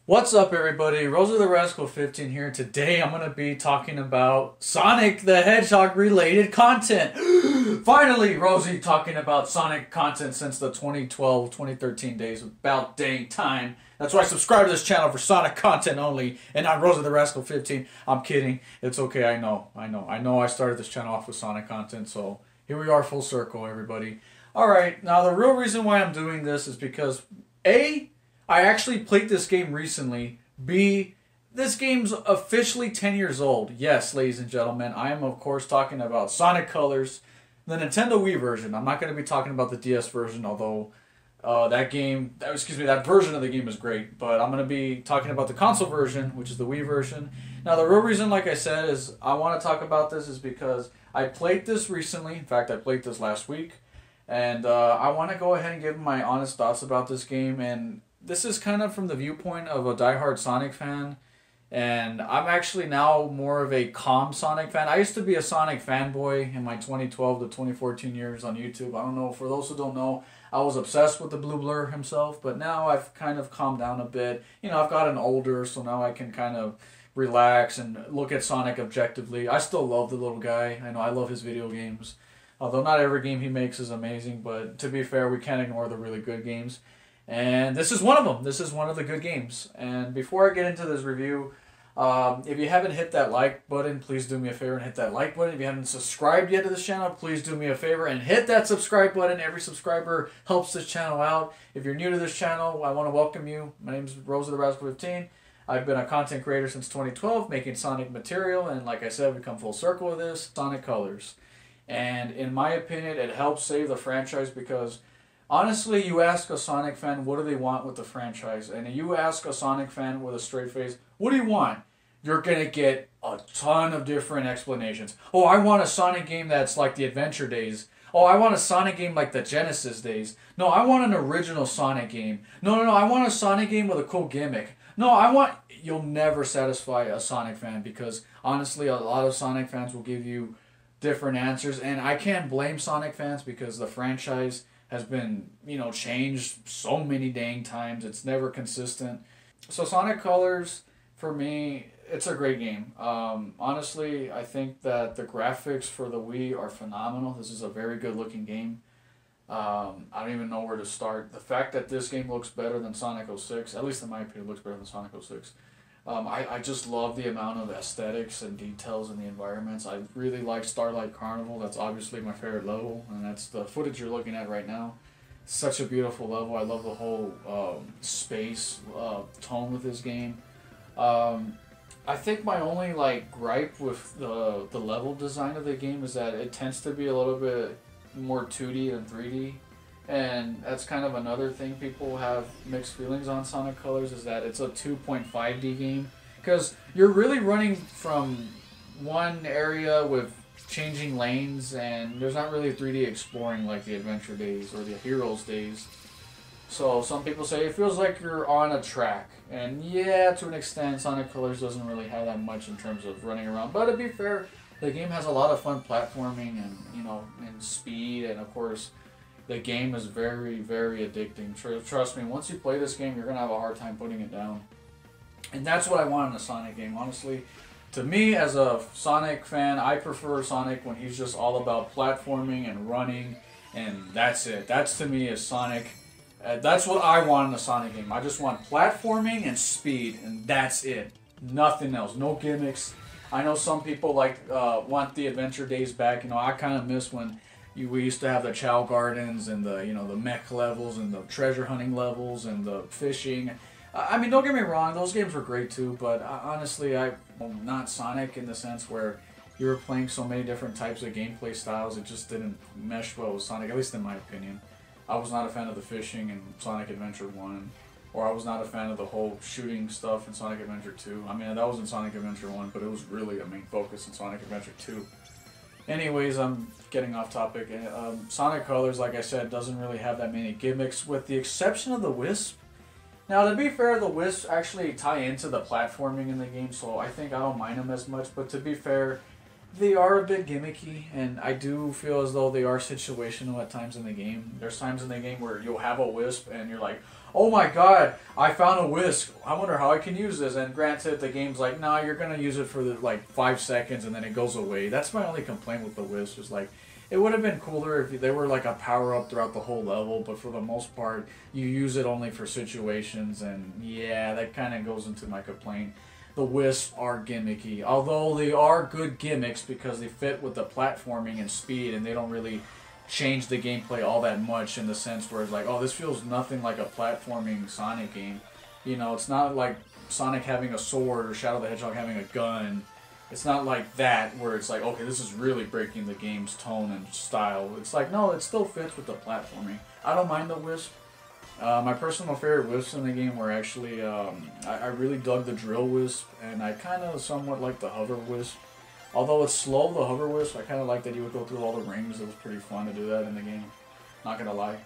What's up, everybody? Rosy the Rascal 15 here. Today I'm going to be talking about Sonic the Hedgehog related content. Finally, Rosy talking about Sonic content since the 2012-2013 days. About dang time. That's why I subscribe to this channel for Sonic content only and not Rosy the Rascal 15. I'm kidding. It's okay. I know I started this channel off with Sonic content, so here we are full circle, everybody. Alright, now the real reason why I'm doing this is because A, I actually played this game recently. B, this game's officially 10 years old. Yes, ladies and gentlemen, I am of course talking about Sonic Colors, the Nintendo Wii version. I'm not going to be talking about the DS version, although that version of the game is great. But I'm going to be talking about the console version, which is the Wii version. Now, the real reason, like I said, is I want to talk about this is because I played this recently. In fact, I played this last week. And I want to go ahead and give my honest thoughts about this game. And this is kind of from the viewpoint of a diehard Sonic fan, and I'm actually now more of a calm Sonic fan. I used to be a Sonic fanboy in my 2012 to 2014 years on YouTube. I don't know, for those who don't know, I was obsessed with the Blue Blur himself, but now I've kind of calmed down a bit. You know, I've gotten older, so now I can kind of relax and look at Sonic objectively. I still love the little guy. I know I love his video games. Although not every game he makes is amazing, but to be fair, we can't ignore the really good games. And this is one of them. This is one of the good games. And before I get into this review, if you haven't hit that like button, please do me a favor and hit that like button. If you haven't subscribed yet to this channel, please do me a favor and hit that subscribe button. Every subscriber helps this channel out. If you're new to this channel, I want to welcome you. My name is Rosy the Rascal 15. I've been a content creator since 2012, making Sonic material. And like I said, we come full circle with this, Sonic Colors. And in my opinion, it helps save the franchise because honestly, you ask a Sonic fan, what do they want with the franchise? And you ask a Sonic fan with a straight face, what do you want? You're going to get a ton of different explanations. Oh, I want a Sonic game that's like the Adventure days. Oh, I want a Sonic game like the Genesis days. No, I want an original Sonic game. No, I want a Sonic game with a cool gimmick. No, I want... You'll never satisfy a Sonic fan because honestly, a lot of Sonic fans will give you different answers. And I can't blame Sonic fans because the franchise has been, changed so many dang times. It's never consistent. So Sonic Colors, for me, it's a great game. Honestly, I think that the graphics for the Wii are phenomenal. This is a very good looking game. I don't even know where to start. The fact that this game looks better than Sonic 06, at least in my opinion, looks better than Sonic 06. I just love the amount of aesthetics and details in the environments. I really like Starlight Carnival. That's obviously my favorite level, and that's the footage you're looking at right now. Such a beautiful level. I love the whole space tone with this game. I think my only gripe with the level design of the game is that it tends to be a little bit more 2D than 3D. And that's kind of another thing people have mixed feelings on Sonic Colors is that it's a 2.5D game. Because you're really running from one area with changing lanes and there's not really 3D exploring like the Adventure days or the Heroes days. So some people say it feels like you're on a track. And yeah, to an extent, Sonic Colors doesn't really have that much in terms of running around. But to be fair, the game has a lot of fun platforming and, and speed and of course the game is very, very addicting. Trust me, once you play this game, you're going to have a hard time putting it down. And that's what I want in a Sonic game, honestly. To me, as a Sonic fan, I prefer Sonic when he's just all about platforming and running, and that's it. That's, to me, is Sonic. That's what I want in a Sonic game. I just want platforming and speed, and that's it. Nothing else. No gimmicks. I know some people want the Adventure days back. I kind of miss when we used to have the Chow Gardens and the the mech levels and the treasure hunting levels and the fishing. I mean, don't get me wrong, those games were great too, but honestly, I'm not Sonic in the sense where you were playing so many different types of gameplay styles. It just didn't mesh well with Sonic, at least in my opinion. I was not a fan of the fishing in Sonic Adventure 1, or I was not a fan of the whole shooting stuff in Sonic Adventure 2. I mean, that was in Sonic Adventure 1, but it was really a main focus in Sonic Adventure 2. Anyways, I'm getting off topic. Sonic Colors, like I said, doesn't really have that many gimmicks, with the exception of the Wisp. Now, to be fair, the Wisps actually tie into the platforming in the game, so I think I don't mind them as much. But to be fair, they are a bit gimmicky, and I do feel as though they are situational at times in the game. There's times in the game where you'll have a Wisp, and you're like, oh my god, I found a whisk. I wonder how I can use this. And granted, the game's like, nah, you're gonna use it for like 5 seconds and then it goes away. That's my only complaint with the whisk. Is like, it would have been cooler if they were like a power up throughout the whole level. But for the most part, you use it only for situations, and yeah, that kind of goes into my complaint. The wisps are gimmicky, although they are good gimmicks because they fit with the platforming and speed, and they don't really change the gameplay all that much in the sense where it's like, oh, this feels nothing like a platforming Sonic game. You know, it's not like Sonic having a sword or Shadow the Hedgehog having a gun. It's not like that where it's like, okay, this is really breaking the game's tone and style. It's like, no, it still fits with the platforming. I don't mind the wisp. My personal favorite wisps in the game were actually, I really dug the drill wisp, and I kind of somewhat like the hover wisp. Although it's slow, the hover wisp, I kind of like that you would go through all the rings. It was pretty fun to do that in the game. Not gonna lie.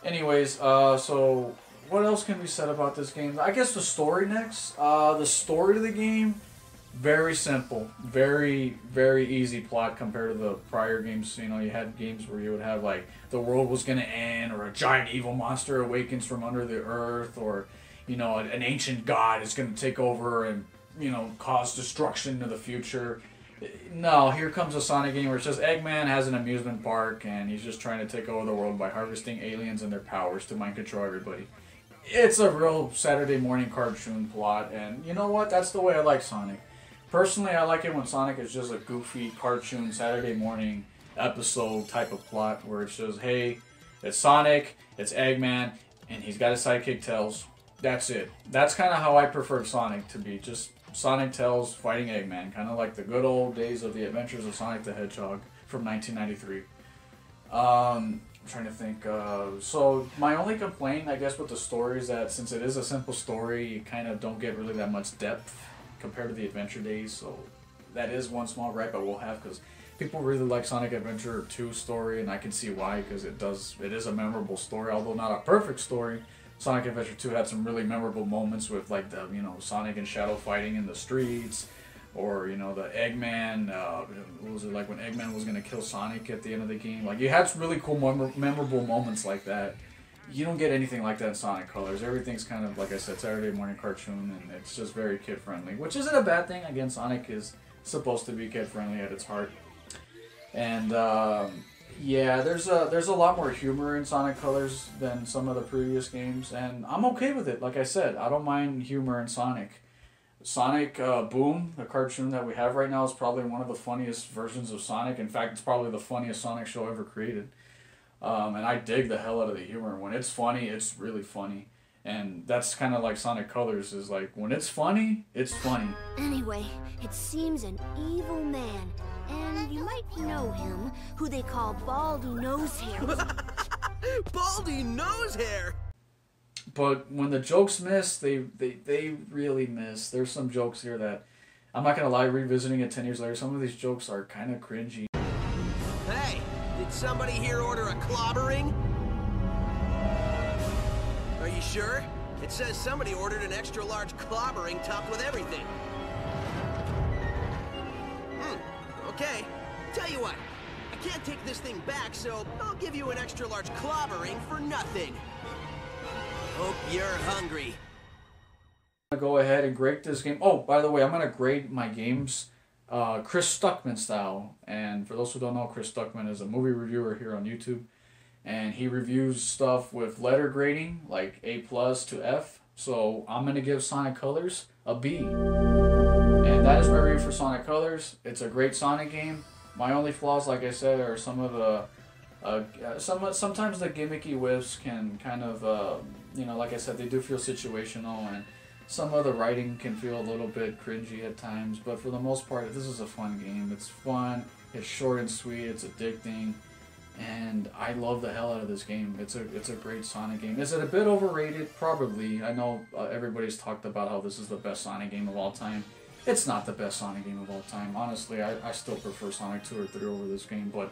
Anyways, so what else can be said about this game? I guess the story next. The story of the game, very simple. Very, very easy plot compared to the prior games. You know, you had games where you would have like the world was gonna end, or a giant evil monster awakens from under the earth, or, you know, an ancient god is gonna take over and, you know, cause destruction to the future. No, here comes a Sonic game where it says Eggman has an amusement park and he's just trying to take over the world by harvesting aliens and their powers to mind control everybody. It's a real Saturday morning cartoon plot, and you know what? That's the way I like Sonic. Personally, I like it when Sonic is just a goofy cartoon Saturday morning episode type of plot where it's just, hey, it's Sonic, it's Eggman, and he's got his sidekick Tails. That's it. That's kind of how I prefer Sonic to be. Just Sonic, Tails fighting Eggman, kind of like the good old days of the Adventures of Sonic the Hedgehog from 1993. I'm trying to think. So my only complaint, I guess, with the story is that since it is a simple story, you kind of don't get really that much depth compared to the Adventure days. So that is one small gripe I will have, because people really like Sonic Adventure 2 story, and I can see why, because it is a memorable story, although not a perfect story. Sonic Adventure 2 had some really memorable moments with, like, the, you know, Sonic and Shadow fighting in the streets, or, you know, the Eggman, what was it, like when Eggman was going to kill Sonic at the end of the game. Like, you had some really cool, memorable moments like that. You don't get anything like that in Sonic Colors. Everything's kind of, like I said, Saturday morning cartoon, and it's just very kid-friendly, which isn't a bad thing. Again, Sonic is supposed to be kid-friendly at its heart. And, yeah, there's a lot more humor in Sonic Colors than some of the previous games, and I'm okay with it. Like I said, I don't mind humor in Sonic. Sonic Boom, the cartoon that we have right now, is probably one of the funniest versions of Sonic. In fact, it's probably the funniest Sonic show ever created. And I dig the hell out of the humor. When it's funny, it's really funny. And that's kind of like Sonic Colors, is like, when it's funny, it's funny. Anyway, it seems an evil man, and you might know him, who they call Baldy Nosehair. Baldy Nosehair! But when the jokes miss, they really miss. There's some jokes here that, I'm not going to lie, revisiting it 10 years later, some of these jokes are kind of cringy. Hey, did somebody here order a clobbering? Are you sure? It says somebody ordered an extra large clobbering topped with everything. Okay. Tell you what, I can't take this thing back, so I'll give you an extra large clobbering for nothing. Hope you're hungry. I'm going to go ahead and grade this game. Oh, by the way, I'm going to grade my games Chris Stuckman style. And for those who don't know, Chris Stuckman is a movie reviewer here on YouTube. And he reviews stuff with letter grading, like A+ to F. So I'm going to give Sonic Colors a B. And that is my review for Sonic Colors. It's a great Sonic game. My only flaws, like I said, are some of the... sometimes the gimmicky whiffs can kind of, you know, like I said, they do feel situational, and some of the writing can feel a little bit cringy at times. But for the most part, this is a fun game. It's fun, it's short and sweet, it's addicting. And I love the hell out of this game. It's a great Sonic game. Is it a bit overrated? Probably. I know everybody's talked about how this is the best Sonic game of all time. It's not the best Sonic game of all time. Honestly, I still prefer Sonic 2 or 3 over this game, but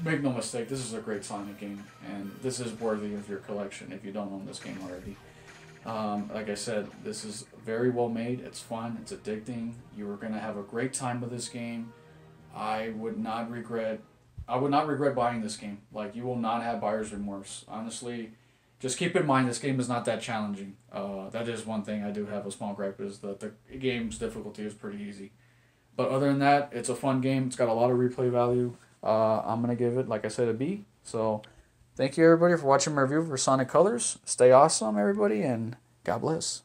make no mistake, this is a great Sonic game, and this is worthy of your collection if you don't own this game already. Like I said, this is very well made. It's fun. It's addicting. You are going to have a great time with this game. I would not regret buying this game. Like, you will not have buyer's remorse. Honestly, just keep in mind this game is not that challenging. That is one thing I do have a small gripe, is that the game's difficulty is pretty easy. But other than that, it's a fun game. It's got a lot of replay value. I'm going to give it, like I said, a B. So thank you, everybody, for watching my review for Sonic Colors. Stay awesome, everybody, and God bless.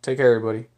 Take care, everybody.